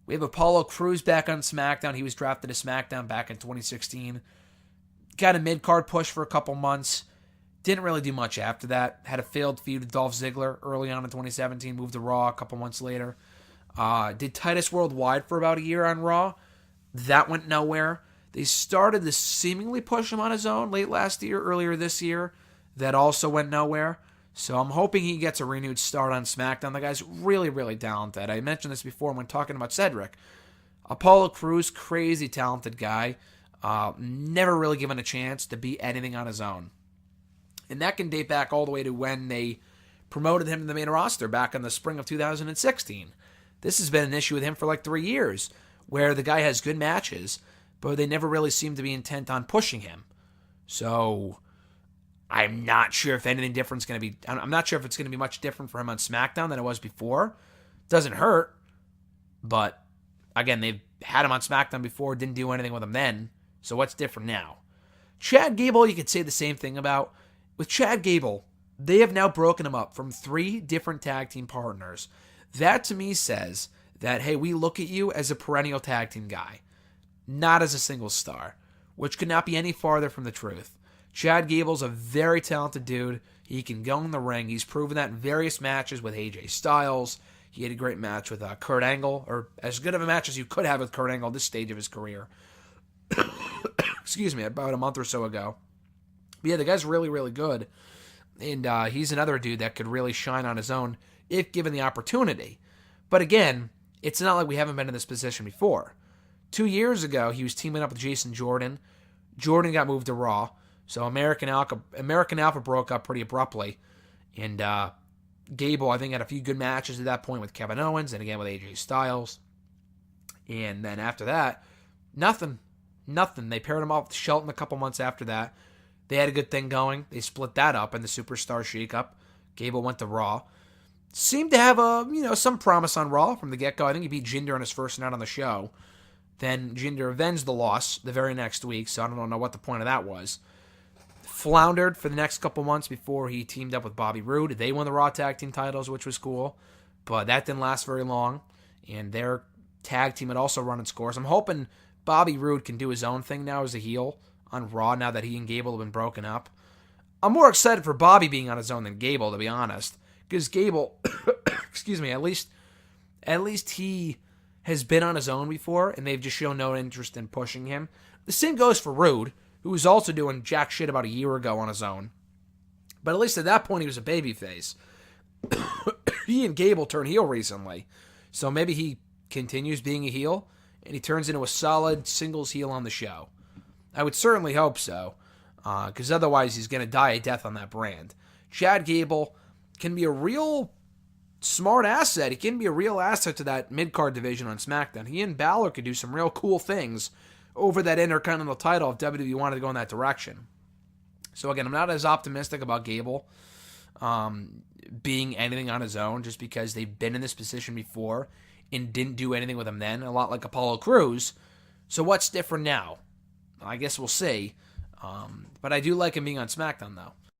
We have Apollo Crews back on SmackDown. He was drafted to SmackDown back in 2016. Got a mid-card push for a couple months. Didn't really do much after that. Had a failed feud with Dolph Ziggler early on in 2017. Moved to Raw a couple months later. Did Titus Worldwide for about a year on Raw. That went nowhere. They started to seemingly push him on his own late last year, earlier this year. That also went nowhere. So I'm hoping he gets a renewed start on SmackDown. The guy's really, really talented. I mentioned this before when talking about Cedric. Apollo Crews, crazy talented guy. Never really given a chance to be anything on his own. And that can date back all the way to when they promoted him to the main roster back in the spring of 2016. This has been an issue with him for like 3 years, where the guy has good matches, but they never really seem to be intent on pushing him. So I'm not sure if anything different is going to be... I'm not sure if it's going to be much different for him on SmackDown than it was before. Doesn't hurt, but again, they've had him on SmackDown before, didn't do anything with him then, so what's different now? Chad Gable, you could say the same thing about. With Chad Gable, they have now broken him up from 3 different tag team partners. That to me says that, hey, we look at you as a perennial tag team guy, not as a single star, which could not be any farther from the truth. Chad Gable's a very talented dude. He can go in the ring. He's proven that in various matches with AJ Styles. He had a great match with Kurt Angle, or as good of a match as you could have with Kurt Angle at this stage of his career. Excuse me, about a month or so ago. But yeah, the guy's really, really good. And he's another dude that could really shine on his own if given the opportunity. But again, it's not like we haven't been in this position before. 2 years ago, he was teaming up with Jason Jordan. Jordan got moved to Raw. So American Alpha broke up pretty abruptly. And Gable, I think, had a few good matches at that point with Kevin Owens and again with AJ Styles. And then after that, nothing. They paired him up with Shelton a couple months after that. They had a good thing going. They split that up in the Superstar Shakeup. Gable went to Raw. Seemed to have some promise on Raw from the get-go. I think he beat Jinder on his first night on the show. Then Jinder avenged the loss the very next week, so I don't know what the point of that was. Floundered for the next couple months before he teamed up with Bobby Roode. They won the Raw Tag Team titles, which was cool. But that didn't last very long. And their tag team had also run its course. I'm hoping Bobby Roode can do his own thing now as a heel on Raw now that he and Gable have been broken up. I'm more excited for Bobby being on his own than Gable, to be honest. Because Gable, excuse me, at least he has been on his own before, and they've just shown no interest in pushing him. The same goes for Roode, who was also doing jack shit about a year ago on his own. But at least at that point, he was a babyface. He and Gable turned heel recently. So maybe he continues being a heel, and he turns into a solid singles heel on the show. I would certainly hope so, because otherwise he's going to die a death on that brand. Chad Gable can be a real smart asset. He can be a real asset to that mid-card division on SmackDown. He and Balor could do some real cool things over that Intercontinental title if WWE wanted to go in that direction. So again, I'm not as optimistic about Gable being anything on his own just because they've been in this position before and didn't do anything with him then, a lot like Apollo Crews. So what's different now? I guess we'll see. But I do like him being on SmackDown, though.